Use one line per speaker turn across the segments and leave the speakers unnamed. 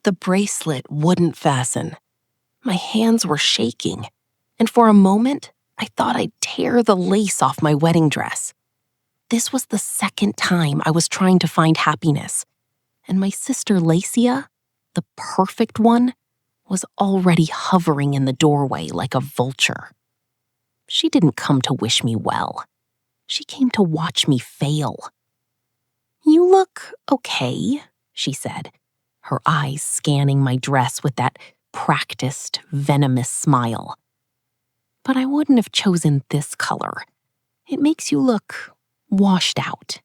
The bracelet wouldn't fasten. My hands were shaking, and for a moment, I thought I'd tear the lace off my wedding dress. This was the second time I was trying to find happiness, and my sister Lacia, the perfect one, was already hovering in the doorway like a vulture. She didn't come to wish me well. She came to watch me fail. "You look okay," she said, her eyes scanning my dress with that practiced, venomous smile. "But I wouldn't have chosen this color. It makes you look washed out."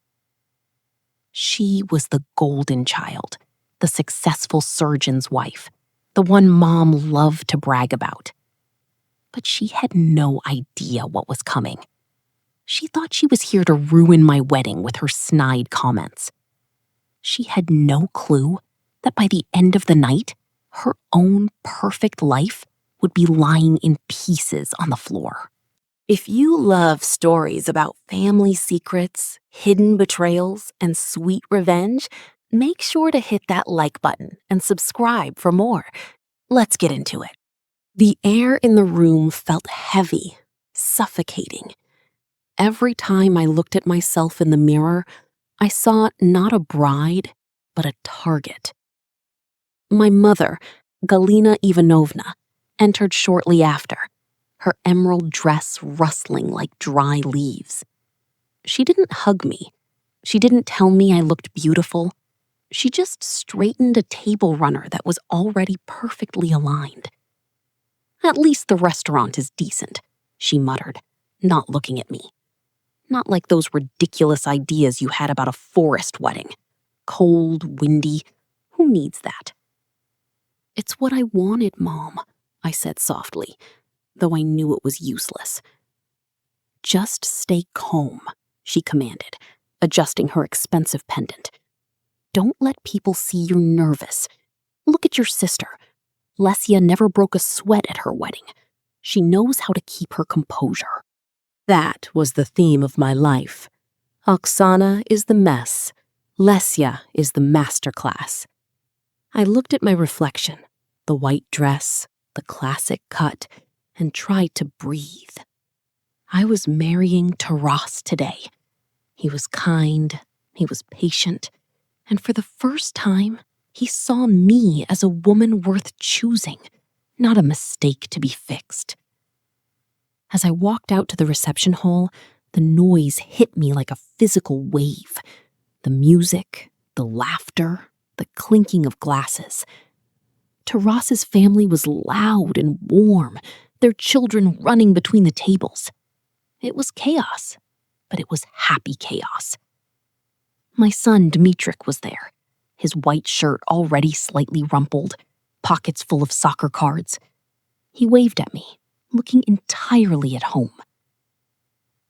She was the golden child, the successful surgeon's wife, the one Mom loved to brag about. But she had no idea what was coming. She thought she was here to ruin my wedding with her snide comments. She had no clue that by the end of the night, her own perfect life would be lying in pieces on the floor. If you love stories about family secrets, hidden betrayals, and sweet revenge, make sure to hit that like button and subscribe for more. Let's get into it. The air in the room felt heavy, suffocating. Every time I looked at myself in the mirror, I saw not a bride, but a target. My mother, Galina Ivanovna, entered shortly after, her emerald dress rustling like dry leaves. She didn't hug me. She didn't tell me I looked beautiful. She just straightened a table runner that was already perfectly aligned. "At least the restaurant is decent," she muttered, not looking at me. "Not like those ridiculous ideas you had about a forest wedding. Cold, windy, who needs that?" "It's what I wanted, Mom," I said softly, though I knew it was useless. "Just stay calm," she commanded, adjusting her expensive pendant. "Don't let people see you're nervous. Look at your sister. Lesia never broke a sweat at her wedding. She knows how to keep her composure." That was the theme of my life. Oksana is the mess. Lesia is the masterclass. I looked at my reflection, the white dress, the classic cut, and tried to breathe. I was marrying Taras today. He was kind, he was patient, and for the first time, he saw me as a woman worth choosing, not a mistake to be fixed. As I walked out to the reception hall, the noise hit me like a physical wave. The music, the laughter, the clinking of glasses. Taras's family was loud and warm, their children running between the tables. It was chaos, but it was happy chaos. My son Dmitrik was there, his white shirt already slightly rumpled, pockets full of soccer cards. He waved at me, looking entirely at home.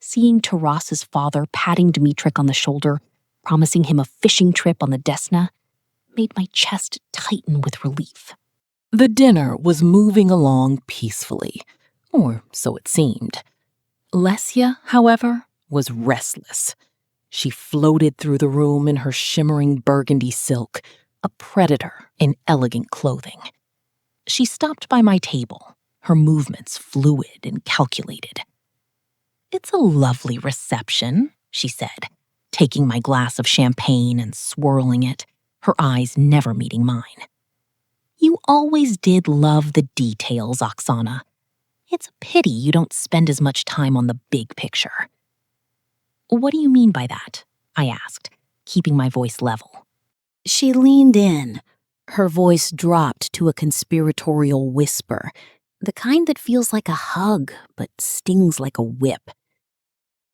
Seeing Taras's father patting Dmitrik on the shoulder, promising him a fishing trip on the Desna, made my chest tighten with relief. The dinner was moving along peacefully, or so it seemed. Lesia, however, was restless. She floated through the room in her shimmering burgundy silk, a predator in elegant clothing. She stopped by my table, her movements fluid and calculated. "It's a lovely reception," she said, taking my glass of champagne and swirling it, her eyes never meeting mine. "You always did love the details, Oksana. It's a pity you don't spend as much time on the big picture." "What do you mean by that?" I asked, keeping my voice level. She leaned in. Her voice dropped to a conspiratorial whisper, the kind that feels like a hug but stings like a whip.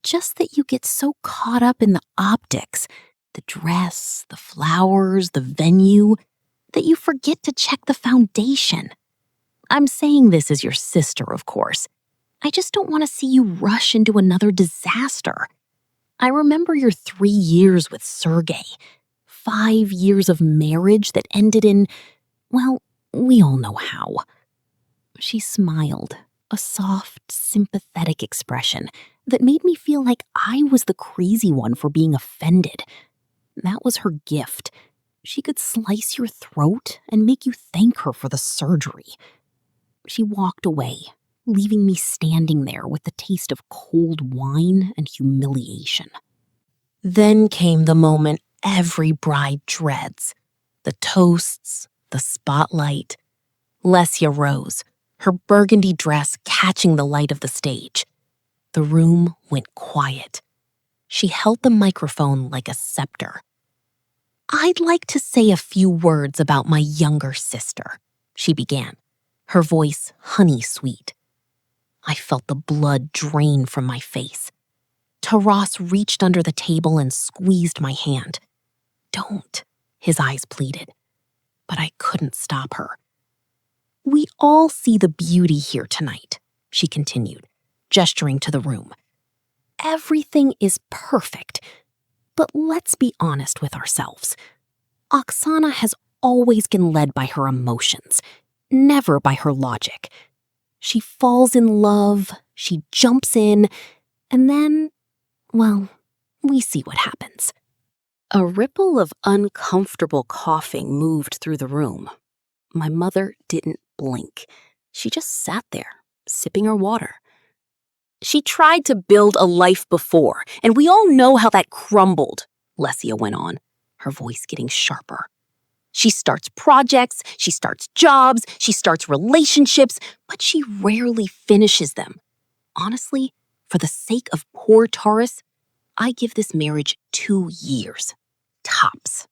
"Just that you get so caught up in the optics, the dress, the flowers, the venue, that you forget to check the foundation. I'm saying this as your sister, of course. I just don't want to see you rush into another disaster. I remember your 3 years with Sergei, 5 years of marriage that ended in, well, we all know how." She smiled, a soft, sympathetic expression that made me feel like I was the crazy one for being offended. That was her gift.
She could slice your throat and make you thank her for the surgery. She walked away, leaving me standing there with the taste of cold wine and humiliation.
Then came the moment every bride dreads. The toasts, the spotlight. Lesia rose, her burgundy dress catching the light of the stage. The room went quiet. She held the microphone like a scepter. "I'd like to say a few words about my younger sister," she began, her voice honey-sweet. I felt the blood drain from my face. Taras reached under the table and squeezed my hand. "Don't," his eyes pleaded. But I couldn't stop her. "We all see the beauty here tonight," she continued, gesturing to the room. "Everything is perfect. But let's be honest with ourselves. Oksana has always been led by her emotions, never by her logic. She falls in love, she jumps in, and then, well, we see what happens." A ripple of uncomfortable coughing moved through the room. My mother didn't blink. She just sat there, sipping her water. "She tried to build a life before, and we all know how that crumbled," Lesia went on, her voice getting sharper. "She starts projects, she starts jobs, she starts relationships, but she rarely finishes them. Honestly, for the sake of poor Taurus, I give this marriage 2 years. Tops."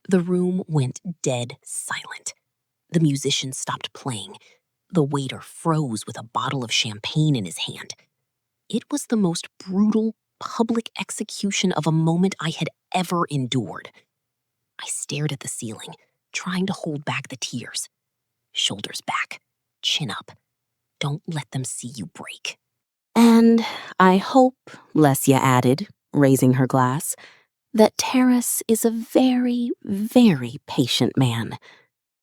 The room went dead silent. The musicians stopped playing. The waiter froze with a bottle of champagne in his hand. It was the most brutal, public execution of a moment I had ever endured. I stared at the ceiling, trying to hold back the tears. Shoulders back, chin up. Don't let them see you break. "And I hope," Lesia added, raising her glass, "that Taras is a very, very patient man.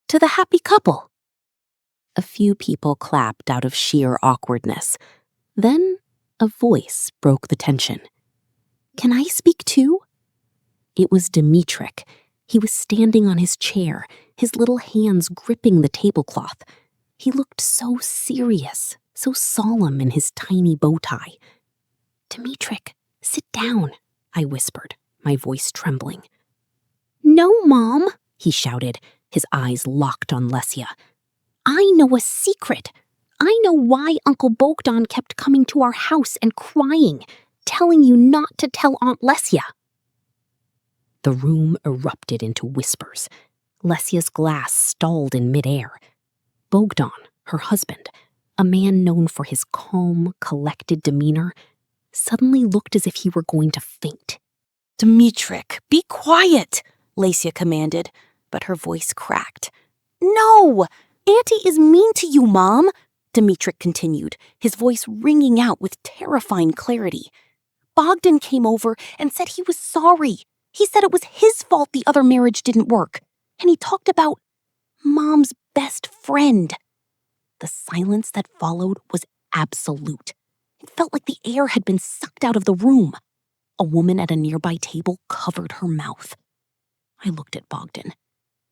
To the happy couple." A few people clapped out of sheer awkwardness. Then a voice broke the tension. "Can I speak too?" It was Dimitrik. He was standing on his chair, his little hands gripping the tablecloth. He looked so serious, so solemn in his tiny bow tie. "Dimitrik, sit down," I whispered, my voice trembling. "No, Mom," he shouted, his eyes locked on Lesia. "I know a secret. I know why Uncle Bogdan kept coming to our house and crying, telling you not to tell Aunt Lesia." The room erupted into whispers. Lesia's glass stalled in midair. Bogdan, her husband, a man known for his calm, collected demeanor, suddenly looked as if he were going to faint. "Dimitrik, be quiet," Lesia commanded, but her voice cracked. "No! Auntie is mean to you, Mom," Dimitrik continued, his voice ringing out with terrifying clarity. "Bogdan came over and said he was sorry. He said it was his fault the other marriage didn't work. And he talked about Mom's best friend." The silence that followed was absolute. It felt like the air had been sucked out of the room. A woman at a nearby table covered her mouth. I looked at Bogdan.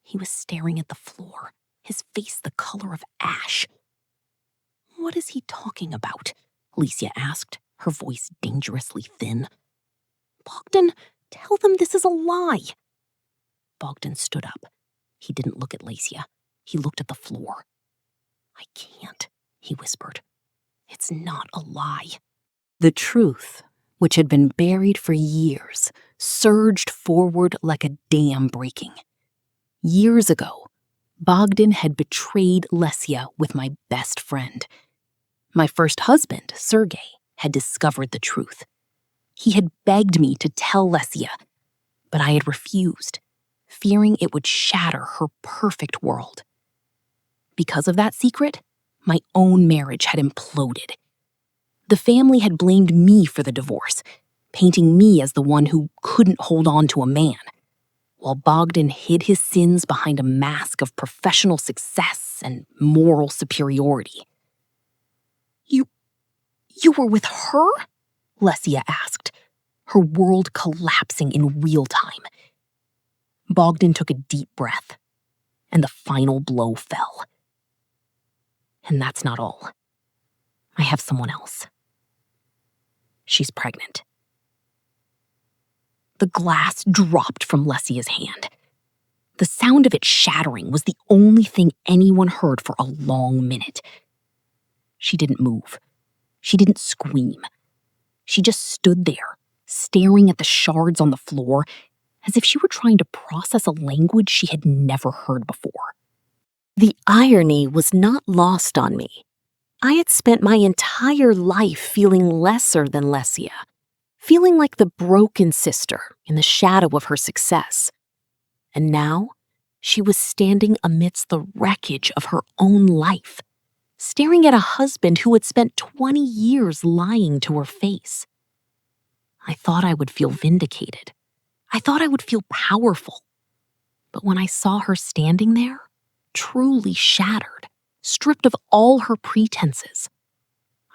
He was staring at the floor, his face the color of ash. "What is he talking about?" Lesia asked, her voice dangerously thin. "Bogdan, tell them this is a lie." Bogdan stood up. He didn't look at Lesia. He looked at the floor. "I can't," he whispered. "It's not a lie." The truth, which had been buried for years, surged forward like a dam breaking. Years ago, Bogdan had betrayed Lesia with my best friend. My first husband, Sergei, had discovered the truth. He had begged me to tell Lesia, but I had refused, fearing it would shatter her perfect world. Because of that secret, my own marriage had imploded. The family had blamed me for the divorce, painting me as the one who couldn't hold on to a man, while Bogdan hid his sins behind a mask of professional success and moral superiority. You were with her?" Lesia asked, her world collapsing in real time.
Bogdan took a deep breath, and the final blow fell. And that's not all. I have someone else. She's pregnant. The glass dropped from Lesia's hand. The sound of it shattering was the only thing anyone heard for a long minute. She didn't move. She didn't scream. She just stood there, staring at the shards on the floor, as if she were trying to process a language she had never heard before.
The irony was not lost on me. I had spent my entire life feeling lesser than Lesia, feeling like the broken sister in the shadow of her success. And now, she was standing amidst the wreckage of her own life, staring at a husband who had spent 20 years lying to her face. I thought I would feel vindicated. I thought I would feel powerful. But when I saw her standing there, truly shattered, stripped of all her pretenses,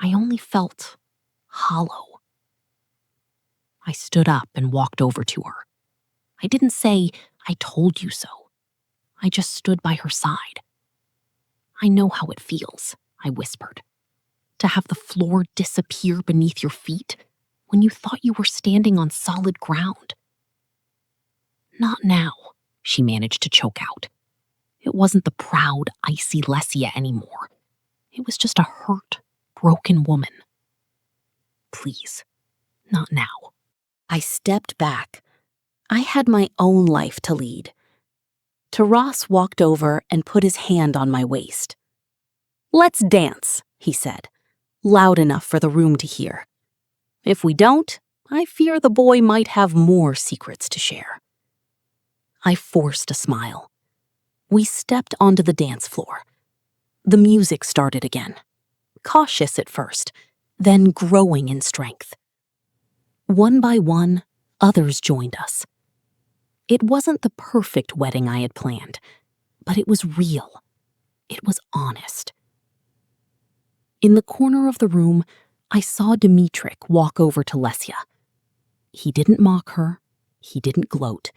I only felt hollow. I stood up and walked over to her. I didn't say, "I told you so." I just stood by her side. "I know how it feels," I whispered, "to have the floor disappear beneath your feet when you thought you were standing on solid ground." "Not now," she managed to choke out. It wasn't the proud, icy Lesia anymore. It was just a hurt, broken woman. "Please, not now." I stepped back. I had my own life to lead. Taras walked over and put his hand on my waist. "Let's dance," he said, loud enough for the room to hear. "If we don't, I fear the boy might have more secrets to share." I forced a smile. We stepped onto the dance floor. The music started again, cautious at first, then growing in strength. One by one, others joined us. It wasn't the perfect wedding I had planned, but it was real. It was honest. In the corner of the room, I saw Dimitrik walk over to Lesia. He didn't mock her. He didn't gloat.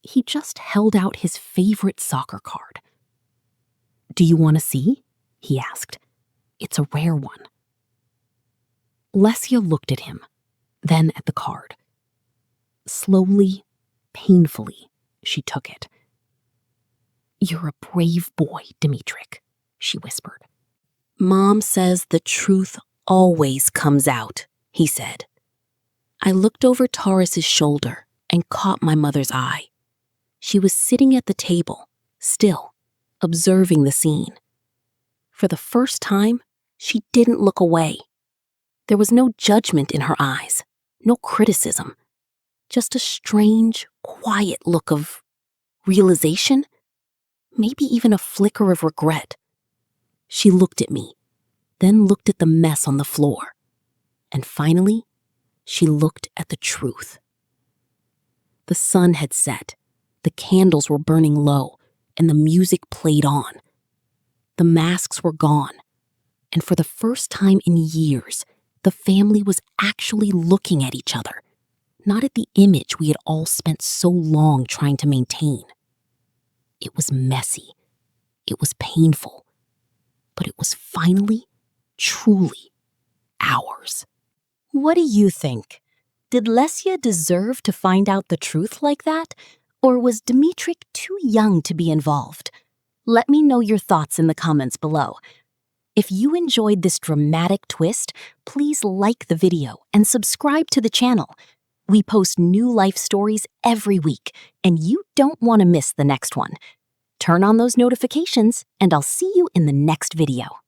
He just held out his favorite soccer card. "Do you want to see?" he asked. "It's a rare one." Lesia looked at him, then at the card. Slowly, painfully, she took it. "You're a brave boy, Dimitrik," she whispered. "Mom says the truth always comes out," he said. I looked over Taras's shoulder and caught my mother's eye. She was sitting at the table, still, observing the scene. For the first time, she didn't look away. There was no judgment in her eyes, no criticism, just a strange, quiet look of realization, maybe even a flicker of regret. She looked at me, then looked at the mess on the floor, and finally, she looked at the truth. The sun had set, the candles were burning low, and the music played on. The masks were gone, and for the first time in years, the family was actually looking at each other, not at the image we had all spent so long trying to maintain. It was messy. It was painful. But it was finally, truly ours. What do you think? Did Lesia deserve to find out the truth like that? Or was Dimitrik too young to be involved? Let me know your thoughts in the comments below. If you enjoyed this dramatic twist, please like the video and subscribe to the channel. We post new life stories every week, and you don't want to miss the next one. Turn on those notifications, and I'll see you in the next video.